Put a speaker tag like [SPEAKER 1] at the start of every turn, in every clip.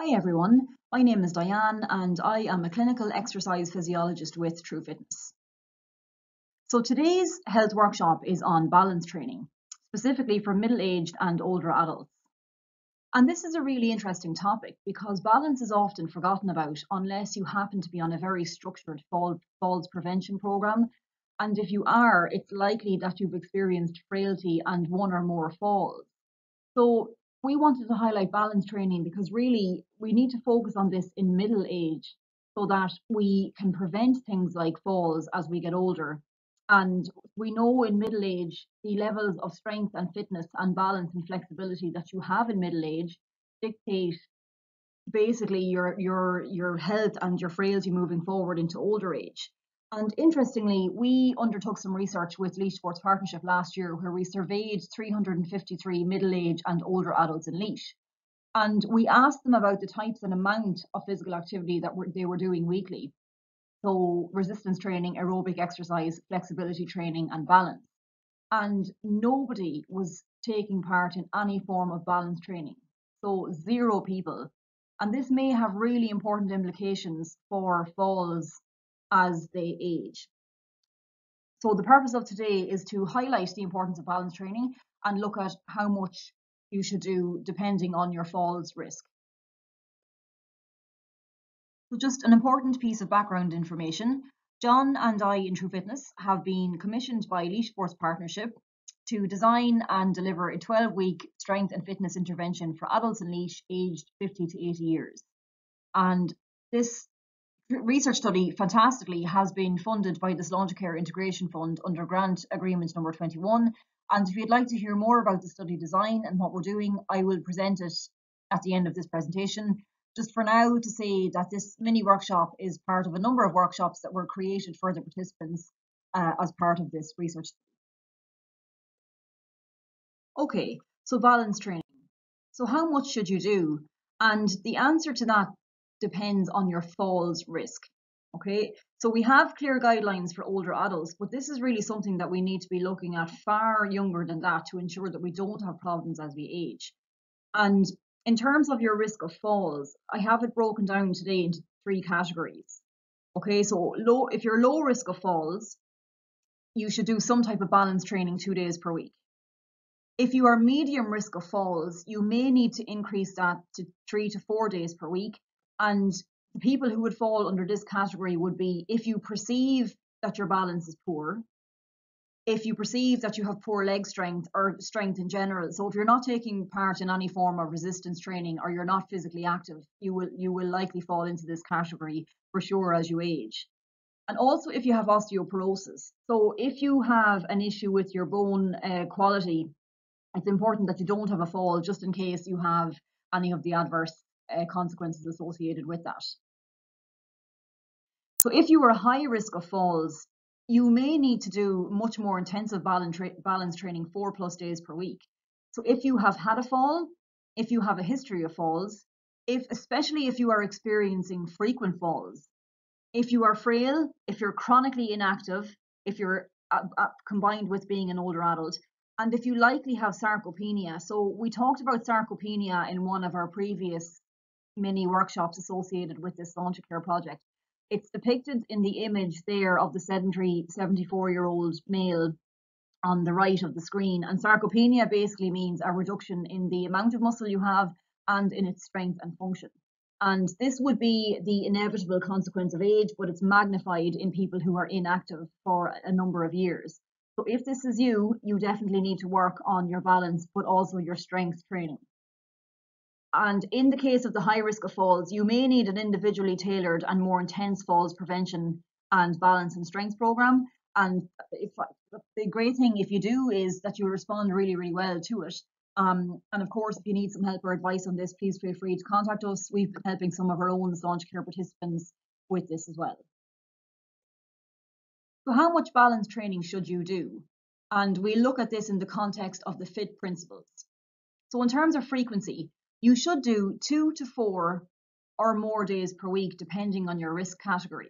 [SPEAKER 1] Hi everyone, my name is Diane and I am a clinical exercise physiologist with True Fitness. So today's health workshop is on balance training, specifically for middle-aged and older adults. And this is a really interesting topic because balance is often forgotten about unless you happen to be on a very structured falls prevention program. And if you are, it's likely that you've experienced frailty and one or more falls. So we wanted to highlight balance training because really we need to focus on this in middle age so that we can prevent things like falls as we get older. And we know in middle age, the levels of strength and fitness and balance and flexibility that you have in middle age dictate basically your health and your frailty moving forward into older age. And interestingly, we undertook some research with Laois Sports Partnership last year where we surveyed 353 middle-aged and older adults in Laois. And we asked them about the types and amount of physical activity that they were doing weekly. So resistance training, aerobic exercise, flexibility training, and balance. And nobody was taking part in any form of balance training. So 0 people. And this may have really important implications for falls as they age. So the purpose of today is to highlight the importance of balance training and look at how much you should do depending on your falls risk. So just an important piece of background information. John and I in True Fitness have been commissioned by Laois Sports Partnership to design and deliver a 12-week strength and fitness intervention for adults in Laois aged 50 to 80 years. And this research study, fantastically, has been funded by the Sláintecare Integration Fund under Grant Agreement number 21. And if you'd like to hear more about the study design and what we're doing, I will present it at the end of this presentation. Just for now to say that this mini workshop is part of a number of workshops that were created for the participants as part of this research. Okay, so balance training. So how much should you do? And the answer to that depends on your falls risk. Okay, so we have clear guidelines for older adults, but this is really something that we need to be looking at far younger than that to ensure that we don't have problems as we age. And in terms of your risk of falls, I have it broken down today into 3 categories. Okay, so if you're low risk of falls, you should do some type of balance training 2 days per week. If you are medium risk of falls, you may need to increase that to 3 to 4 days per week. And the people who would fall under this category would be if you perceive that your balance is poor, if you perceive that you have poor leg strength or strength in general. So if you're not taking part in any form of resistance training or you're not physically active, you will likely fall into this category for sure as you age. And also if you have osteoporosis. So if you have an issue with your bone quality, it's important that you don't have a fall just in case you have any of the adverse consequences associated with that. So if you are high risk of falls, you may need to do much more intensive balance training 4+ days per week. So if you have had a fall, if you have a history of falls, especially if you are experiencing frequent falls, if you are frail, if you're chronically inactive, if you're combined with being an older adult, and if you likely have sarcopenia. So we talked about sarcopenia in one of our previous mini workshops associated with this Sláintecare project. It's depicted in the image there of the sedentary 74-year-old male on the right of the screen. And sarcopenia basically means a reduction in the amount of muscle you have and in its strength and function. And this would be the inevitable consequence of age, but it's magnified in people who are inactive for a number of years. So if this is you, you definitely need to work on your balance, but also your strength training. And in the case of the high risk of falls, you may need an individually tailored and more intense falls prevention and balance and strength program. And the great thing if you do is that you respond really, really well to it. And of course, if you need some help or advice on this, please feel free to contact us. We've been helping some of our own Sláintecare participants with this as well. So how much balance training should you do? And we look at this in the context of the FIT principles. So in terms of frequency, you should do 2 to 4 or more days per week, depending on your risk category.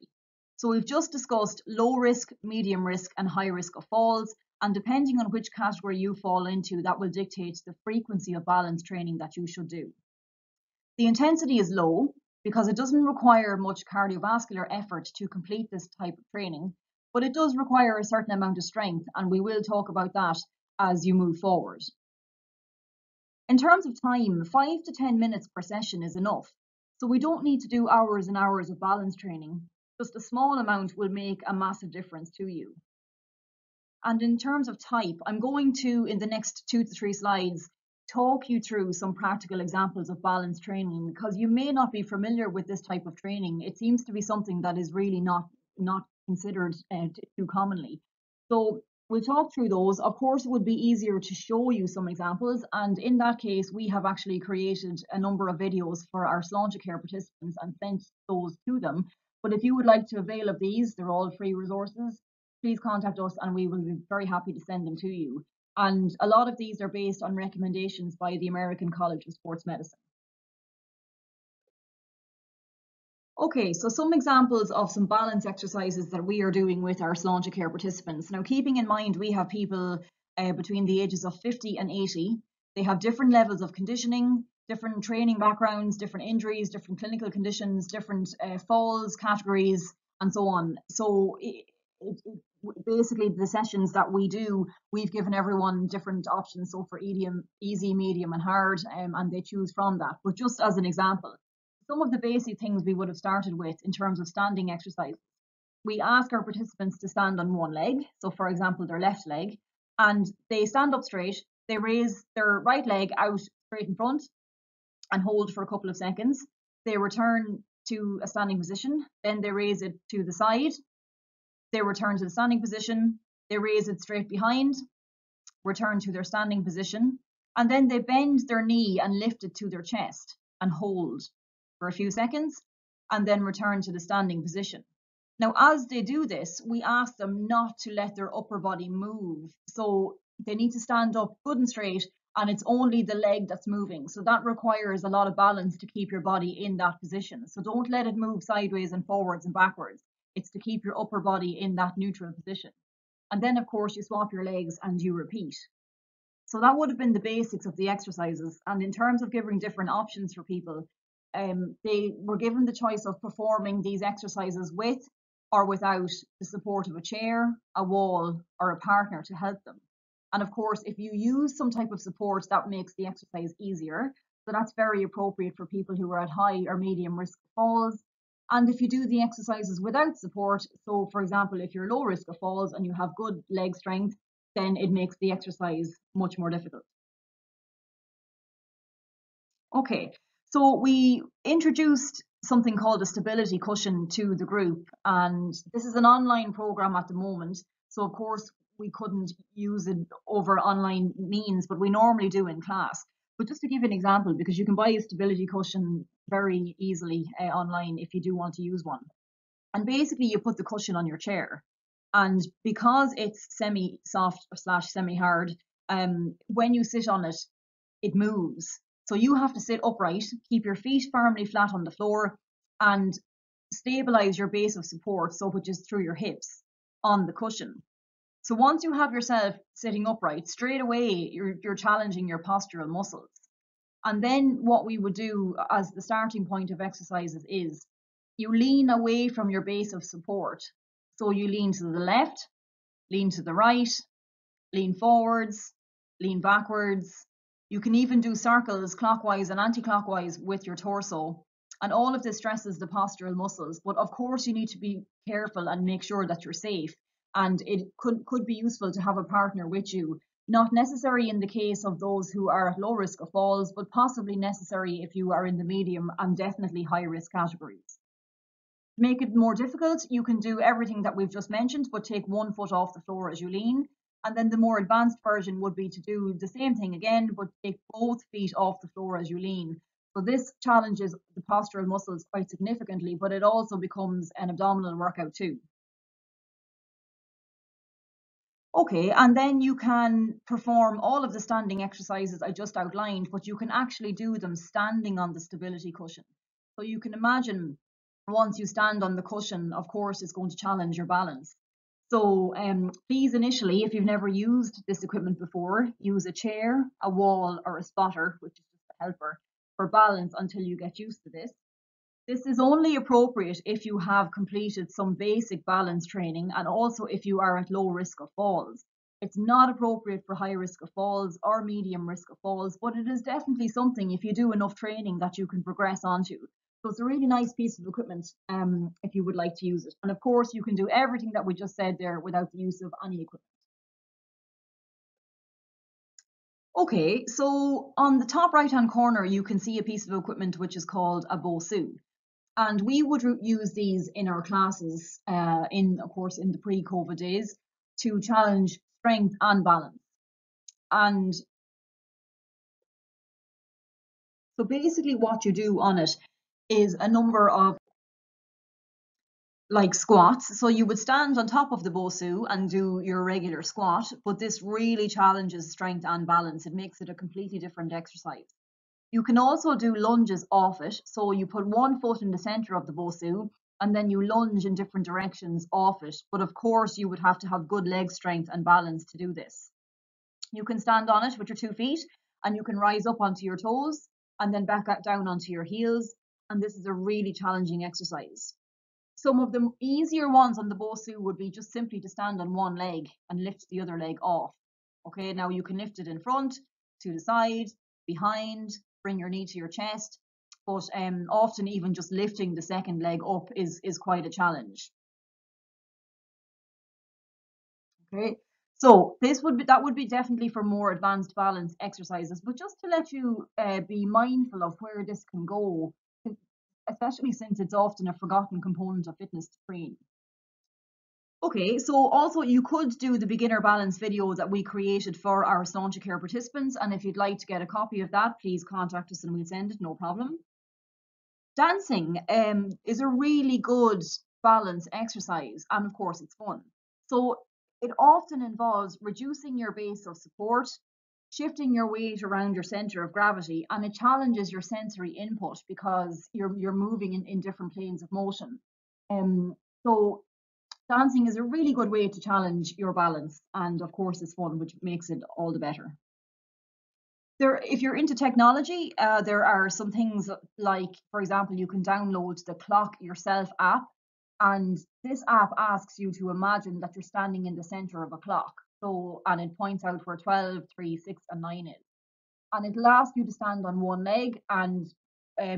[SPEAKER 1] So we've just discussed low risk, medium risk, and high risk of falls. And depending on which category you fall into, that will dictate the frequency of balance training that you should do. The intensity is low because it doesn't require much cardiovascular effort to complete this type of training, but it does require a certain amount of strength, and we will talk about that as you move forward. In terms of time, 5 to 10 minutes per session is enough. So we don't need to do hours and hours of balance training. Just a small amount will make a massive difference to you. And in terms of type, I'm going to, in the next 2 to 3 slides, talk you through some practical examples of balance training, because you may not be familiar with this type of training. It seems to be something that is really not considered too commonly. So we'll talk through those. Of course, it would be easier to show you some examples, and in that case, we have actually created a number of videos for our Sláintecare participants and sent those to them. But if you would like to avail of these, they're all free resources, please contact us and we will be very happy to send them to you. And a lot of these are based on recommendations by the American College of Sports Medicine. Okay, so some examples of some balance exercises that we are doing with our Sláintecare participants. Now, keeping in mind we have people between the ages of 50 and 80. They have different levels of conditioning, different training backgrounds, different injuries, different clinical conditions, different falls categories, and so on. So basically the sessions that we do, we've given everyone different options. So for easy, medium, and hard, and they choose from that. But just as an example, some of the basic things we would have started with in terms of standing exercise. We ask our participants to stand on one leg. So for example, their left leg, and they stand up straight. They raise their right leg out straight in front and hold for a couple of seconds. They return to a standing position. Then they raise it to the side. They return to the standing position. They raise it straight behind, return to their standing position, and then they bend their knee and lift it to their chest and hold for a few seconds, and then return to the standing position. Now, as they do this, we ask them not to let their upper body move. So they need to stand up good and straight, and it's only the leg that's moving. So that requires a lot of balance to keep your body in that position. So don't let it move sideways and forwards and backwards. It's to keep your upper body in that neutral position. And then, of course, you swap your legs and you repeat. So that would have been the basics of the exercises. And in terms of giving different options for people, they were given the choice of performing these exercises with or without the support of a chair, a wall, or a partner to help them. And of course, if you use some type of support, that makes the exercise easier. So that's very appropriate for people who are at high or medium risk of falls. And if you do the exercises without support, so for example, if you're low risk of falls and you have good leg strength, then it makes the exercise much more difficult. Okay, so we introduced something called a stability cushion to the group, and this is an online program at the moment. So of course we couldn't use it over online means, but we normally do in class. But just to give you an example, because you can buy a stability cushion very easily online if you do want to use one. And basically you put the cushion on your chair, and because it's semi-soft / semi-hard, when you sit on it, it moves. So you have to sit upright, keep your feet firmly flat on the floor, and stabilize your base of support, so which is through your hips, on the cushion. So once you have yourself sitting upright, straight away you're challenging your postural muscles. And then what we would do as the starting point of exercises is you lean away from your base of support. So you lean to the left, lean to the right, lean forwards, lean backwards. You can even do circles clockwise and anti-clockwise with your torso. And all of this stresses the postural muscles. But of course, you need to be careful and make sure that you're safe. And it could be useful to have a partner with you. Not necessary in the case of those who are at low risk of falls, but possibly necessary if you are in the medium and definitely high risk categories. To make it more difficult, you can do everything that we've just mentioned, but take one foot off the floor as you lean. And then the more advanced version would be to do the same thing again, but take both feet off the floor as you lean. So this challenges the postural muscles quite significantly, but it also becomes an abdominal workout too. Okay, and then you can perform all of the standing exercises I just outlined, but you can actually do them standing on the stability cushion. So you can imagine once you stand on the cushion, of course, it's going to challenge your balance. So please initially, if you've never used this equipment before, use a chair, a wall, or a spotter, which is just a helper. for balance until you get used to this. This is only appropriate if you have completed some basic balance training and also if you are at low risk of falls. It's not appropriate for high risk of falls or medium risk of falls, but it is definitely something if you do enough training that you can progress onto. So it's a really nice piece of equipment if you would like to use it. And of course, you can do everything that we just said there without the use of any equipment. Okay, so on the top right-hand corner, you can see a piece of equipment which is called a BOSU. And we would use these in our classes, of course, in the pre-COVID days, to challenge strength and balance. And so basically what you do on it is a number of like squats. So you would stand on top of the BOSU and do your regular squat, but this really challenges strength and balance. It makes it a completely different exercise. You can also do lunges off it. So you put one foot in the center of the BOSU and then you lunge in different directions off it. But of course, you would have to have good leg strength and balance to do this. You can stand on it with your 2 feet and you can rise up onto your toes and then back down onto your heels. And this is a really challenging exercise. Some of the easier ones on the BOSU would be just simply to stand on one leg and lift the other leg off. Okay, now you can lift it in front, to the side, behind, bring your knee to your chest, but often even just lifting the second leg up is quite a challenge. Okay, so that would be definitely for more advanced balance exercises, but just to let you be mindful of where this can go, especially since it's often a forgotten component of fitness training. Okay, so also you could do the beginner balance video that we created for our Sláintecare participants, and if you'd like to get a copy of that, please contact us and we'll send it, no problem. Dancing is a really good balance exercise, and of course it's fun. So it often involves reducing your base of support, shifting your weight around your center of gravity, and it challenges your sensory input because you're moving in different planes of motion. So dancing is a really good way to challenge your balance, and of course it's fun, which makes it all the better. If you're into technology, there are some things like, for example, you can download the Clock Yourself app, and this app asks you to imagine that you're standing in the center of a clock. So, and it points out where 12, 3, 6, and 9 is. And it'll ask you to stand on one leg and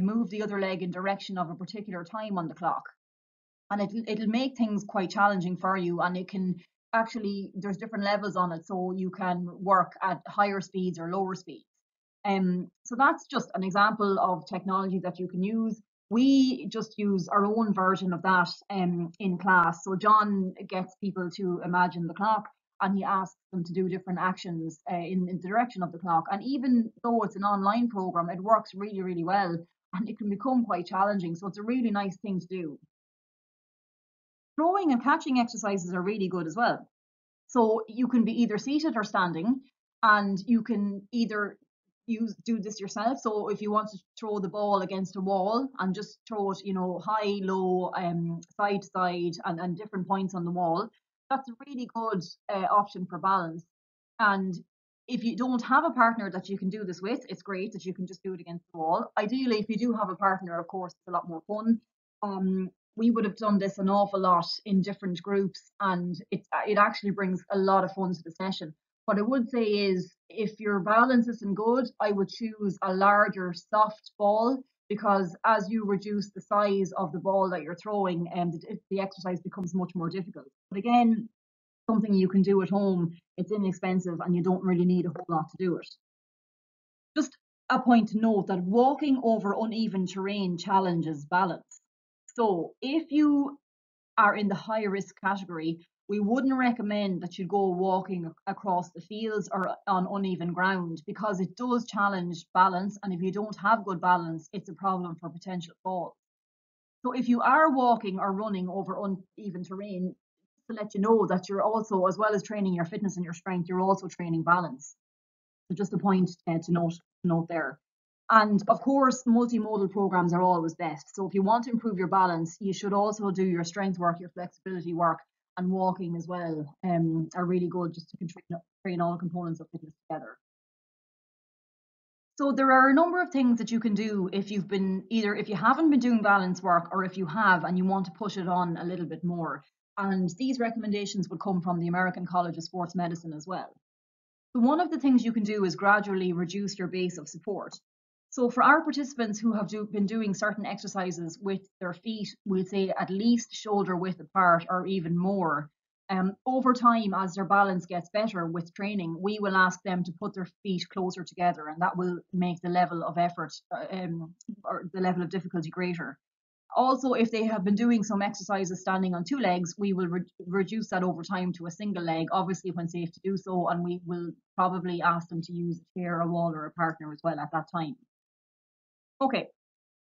[SPEAKER 1] move the other leg in direction of a particular time on the clock. And it'll make things quite challenging for you, and it can actually, there's different levels on it, so you can work at higher speeds or lower speeds. So that's just an example of technology that you can use. We just use our own version of that in class. So John gets people to imagine the clock and he asks them to do different actions in the direction of the clock. And even though it's an online program, it works really, really well, and it can become quite challenging. So it's a really nice thing to do. Throwing and catching exercises are really good as well. So you can be either seated or standing, and you can either do this yourself. So if you want to throw the ball against a wall and just throw it, high, low, side to side, and different points on the wall, that's a really good option for balance. And if you don't have a partner that you can do this with, it's great that you can just do it against the wall. Ideally, if you do have a partner, of course, it's a lot more fun. We would have done this an awful lot in different groups, and it actually brings a lot of fun to the session. What I would say is, if your balance isn't good, I would choose a larger soft ball, because as you reduce the size of the ball that you're throwing, the exercise becomes much more difficult. But again, something you can do at home, it's inexpensive and you don't really need a whole lot to do it. Just a point to note that walking over uneven terrain challenges balance. So if you are in the high risk category, we wouldn't recommend that you go walking across the fields or on uneven ground, because it does challenge balance, and if you don't have good balance, it's a problem for potential falls. So if you are walking or running over uneven terrain, to let you know that you're also, as well as training your fitness and your strength, you're also training balance. So just a point to note there. And of course, multimodal programs are always best. So if you want to improve your balance, you should also do your strength work, your flexibility work, and walking as well are really good, just to train all components of fitness together. So there are a number of things that you can do if you haven't been doing balance work, or if you have and you want to push it on a little bit more. And these recommendations would come from the American College of Sports Medicine as well. So one of the things you can do is gradually reduce your base of support. So for our participants who have been doing certain exercises with their feet, we'll say at least shoulder width apart or even more. Over time, as their balance gets better with training, we will ask them to put their feet closer together, and that will make the level of effort or the level of difficulty greater. Also, if they have been doing some exercises standing on two legs, we will reduce that over time to a single leg, obviously when safe to do so, and we will probably ask them to use a chair, a wall, or a partner as well at that time. Okay,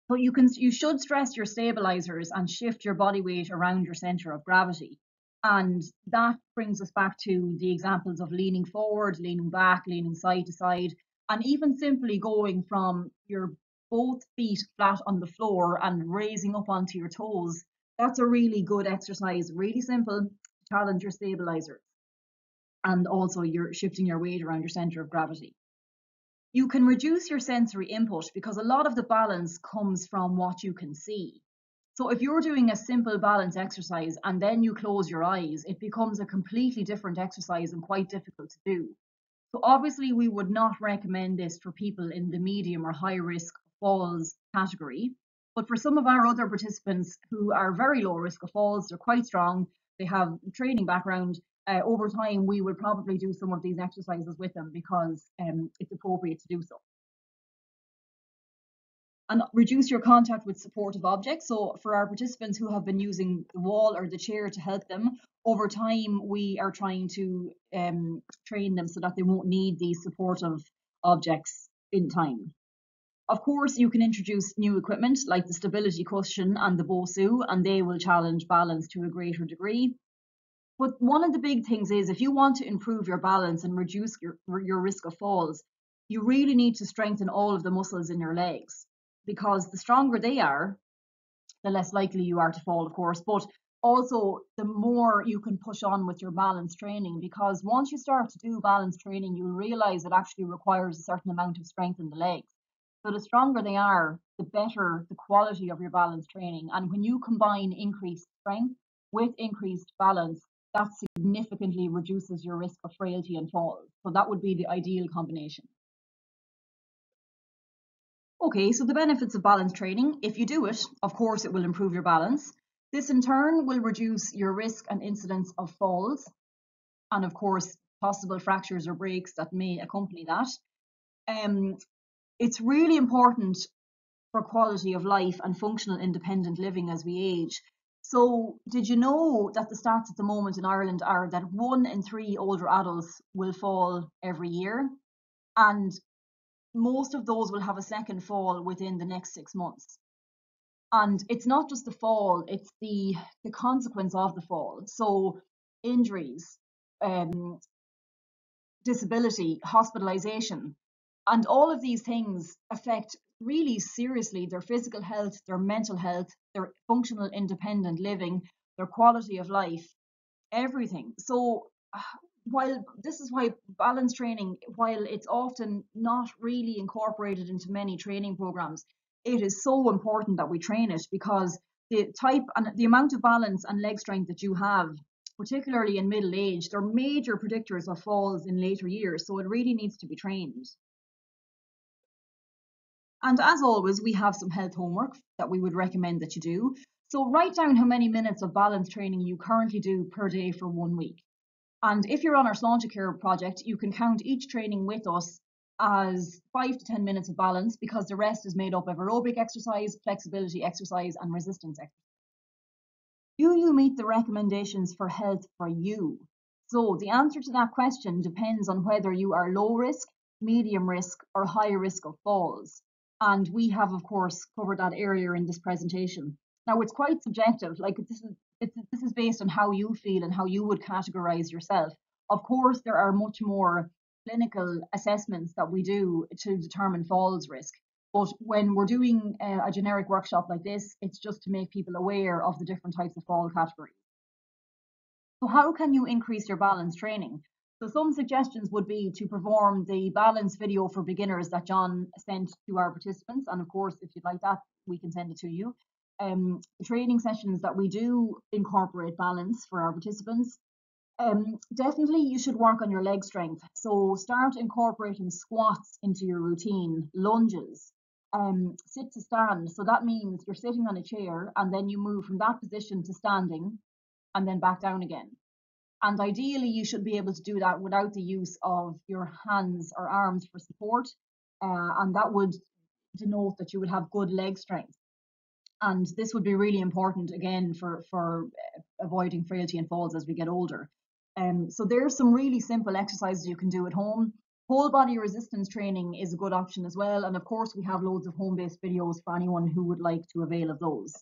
[SPEAKER 1] so you should stress your stabilizers and shift your body weight around your center of gravity. And that brings us back to the examples of leaning forward, leaning back, leaning side to side, and even simply going from your both feet flat on the floor and raising up onto your toes. That's a really good exercise, really simple to challenge your stabilizers. And also you're shifting your weight around your center of gravity. You can reduce your sensory input because a lot of the balance comes from what you can see. So if you're doing a simple balance exercise and then you close your eyes, it becomes a completely different exercise and quite difficult to do. So obviously we would not recommend this for people in the medium or high risk falls category. But for some of our other participants who are very low risk of falls, they're quite strong, they have training background, over time we will probably do some of these exercises with them because it's appropriate to do so. And reduce your contact with supportive objects. So for our participants who have been using the wall or the chair to help them, over time we are trying to train them so that they won't need these supportive objects in time. Of course, you can introduce new equipment like the stability cushion and the Bosu, and they will challenge balance to a greater degree. But one of the big things is if you want to improve your balance and reduce your risk of falls, you really need to strengthen all of the muscles in your legs, because the stronger they are, the less likely you are to fall, of course, but also the more you can push on with your balance training, because once you start to do balance training, you'll realize it actually requires a certain amount of strength in the legs. So the stronger they are, the better the quality of your balance training. And when you combine increased strength with increased balance, that significantly reduces your risk of frailty and falls. So that would be the ideal combination. Okay, so the benefits of balance training. If you do it, of course, it will improve your balance. This in turn will reduce your risk and incidence of falls, and of course, possible fractures or breaks that may accompany that. It's really important for quality of life and functional independent living as we age. So did you know that the stats at the moment in Ireland are that 1 in 3 older adults will fall every year, and most of those will have a second fall within the next 6 months. And it's not just the fall, it's the consequence of the fall. So injuries, disability, hospitalization, and all of these things affect really seriously their physical health, their mental health, their functional independent living, their quality of life, everything. So while this is why balance training, while it's often not really incorporated into many training programs, it is so important that we train it, because the type and the amount of balance and leg strength that you have, particularly in middle age, they're major predictors of falls in later years. So it really needs to be trained. And as always, we have some health homework that we would recommend that you do. So write down how many minutes of balance training you currently do per day for 1 week. And if you're on our Sláintecare project, you can count each training with us as 5 to 10 minutes of balance, because the rest is made up of aerobic exercise, flexibility exercise, and resistance exercise. Do you meet the recommendations for health for you? So the answer to that question depends on whether you are low risk, medium risk, or high risk of falls. And we have, of course, covered that earlier in this presentation. Now, it's quite subjective, like this is based on how you feel and how you would categorize yourself. Of course, there are much more clinical assessments that we do to determine falls risk. But when we're doing a generic workshop like this, it's just to make people aware of the different types of fall categories. So how can you increase your balance training? So some suggestions would be to perform the balance video for beginners that John sent to our participants. And of course, if you'd like that, we can send it to you. Training sessions that we do incorporate balance for our participants. Definitely you should work on your leg strength. So start incorporating squats into your routine, lunges, sit to stand. So that means you're sitting on a chair and then you move from that position to standing and then back down again. And ideally, you should be able to do that without the use of your hands or arms for support. And that would denote that you would have good leg strength. And this would be really important, again, for avoiding frailty and falls as we get older. So there's some really simple exercises you can do at home. Whole body resistance training is a good option as well. And of course, we have loads of home-based videos for anyone who would like to avail of those.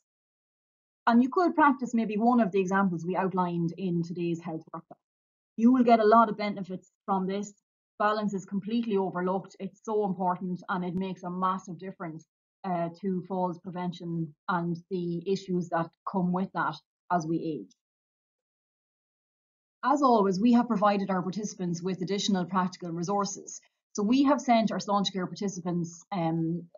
[SPEAKER 1] And you could practice maybe one of the examples we outlined in today's health workshop. You will get a lot of benefits from this. Balance is completely overlooked. It's so important and it makes a massive difference to falls prevention and the issues that come with that as we age. As always, we have provided our participants with additional practical resources. So we have sent our Sláintecare participants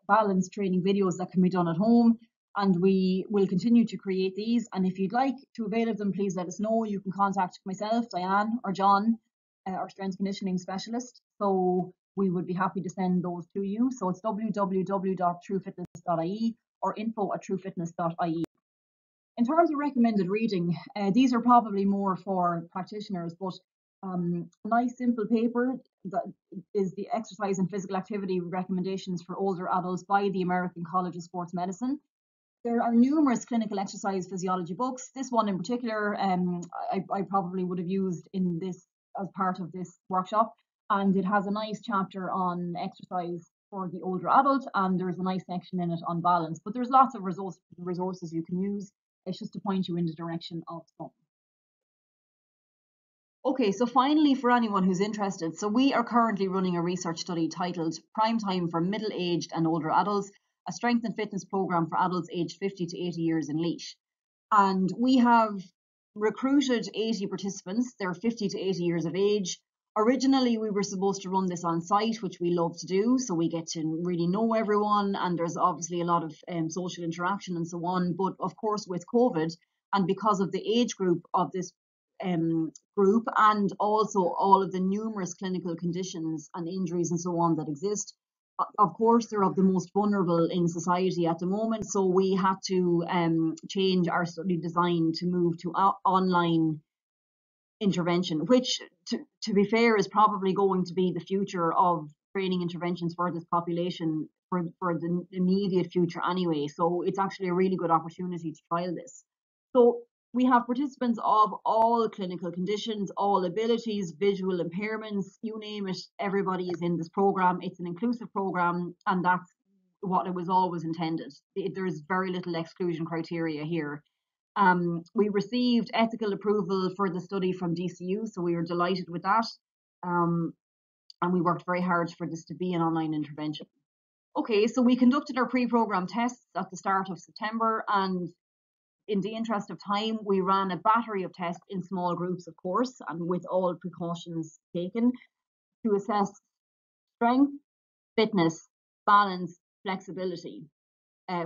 [SPEAKER 1] balance training videos that can be done at home, and we will continue to create these. And if you'd like to avail of them, please let us know. You can contact myself, Diane, or John, our strength conditioning specialist. So we would be happy to send those to you. So it's www.truefitness.ie or info@truefitness.ie. In terms of recommended reading, these are probably more for practitioners, but a nice simple paper that is the Exercise and Physical Activity Recommendations for Older Adults by the American College of Sports Medicine. There are numerous clinical exercise physiology books. This one in particular, I probably would have used in this as part of this workshop, and it has a nice chapter on exercise for the older adult, and there's a nice section in it on balance. But there's lots of resources you can use. It's just to point you in the direction of some. Okay, so finally, for anyone who's interested, so we are currently running a research study titled Prime Time for Middle-Aged and Older Adults, a strength and fitness program for adults aged 50 to 80 years in Laois. And we have recruited 80 participants. They're 50 to 80 years of age. Originally, we were supposed to run this on site, which we love to do, so we get to really know everyone, and there's obviously a lot of social interaction and so on. But of course, with COVID, and because of the age group of this group, and also all of the numerous clinical conditions and injuries and so on that exist, of course, they're of the most vulnerable in society at the moment. So we had to change our study design to move to online intervention, which, to be fair, is probably going to be the future of training interventions for this population for the immediate future anyway. So it's actually a really good opportunity to trial this. So we have participants of all clinical conditions, all abilities, visual impairments, you name it, everybody is in this program. It's an inclusive program, and that's what it was always intended. There's very little exclusion criteria here. We received ethical approval for the study from DCU, so we were delighted with that. And we worked very hard for this to be an online intervention. Okay, so we conducted our pre-program tests at the start of September, and in the interest of time, we ran a battery of tests in small groups, of course, and with all precautions taken to assess strength, fitness, balance, flexibility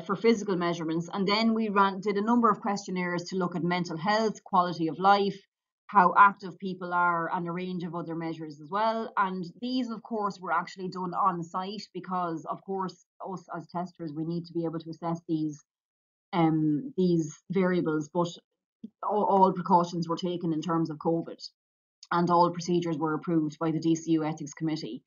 [SPEAKER 1] for physical measurements. And then we did a number of questionnaires to look at mental health, quality of life, how active people are, and a range of other measures as well. And these, of course, were actually done on site because, of course, us as testers, we need to be able to assess these variables, but all precautions were taken in terms of COVID, and all procedures were approved by the DCU Ethics Committee.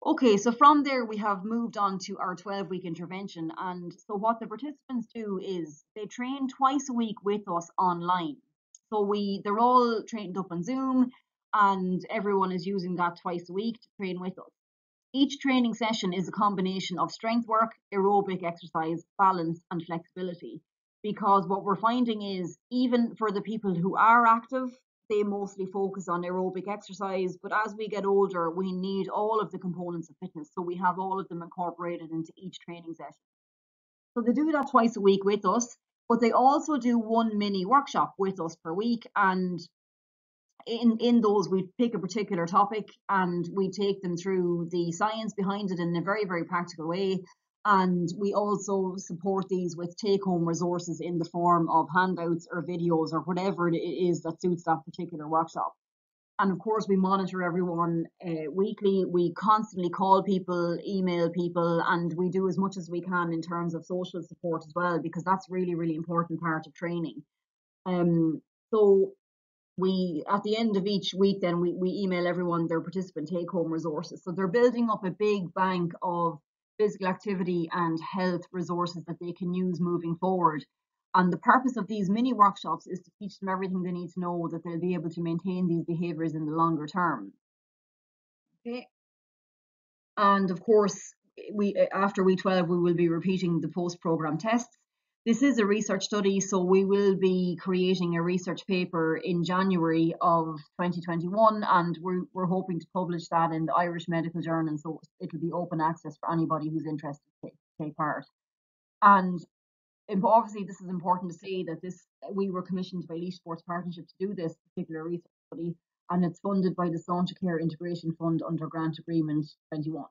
[SPEAKER 1] Okay, so from there we have moved on to our 12-week intervention, and so what the participants do is they train twice a week with us online. So they're all trained up on Zoom, and everyone is using that twice a week to train with us. Each training session is a combination of strength work, aerobic exercise, balance, and flexibility. Because what we're finding is, even for the people who are active, they mostly focus on aerobic exercise, but as we get older, we need all of the components of fitness. So we have all of them incorporated into each training session. So they do that twice a week with us, but they also do one mini workshop with us per week. And in those, we pick a particular topic and we take them through the science behind it in a very, very practical way. And we also support these with take-home resources in the form of handouts or videos or whatever it is that suits that particular workshop. And of course, we monitor everyone weekly. We constantly call people, email people, and we do as much as we can in terms of social support as well, because that's really, really important part of training. So we, at the end of each week, then we email everyone their participant take-home resources. So they're building up a big bank of physical activity and health resources that they can use moving forward. And the purpose of these mini workshops is to teach them everything they need to know that they'll be able to maintain these behaviours in the longer term. Okay. And of course, after week 12, we will be repeating the post-program tests. This is a research study, so we will be creating a research paper in January of 2021, and we're hoping to publish that in the Irish Medical Journal, so it'll be open access for anybody who's interested to take part. And obviously, this is important to say that we were commissioned by Laois Sports Partnership to do this particular research study, and it's funded by the Sláintecare Integration Fund under Grant Agreement 21.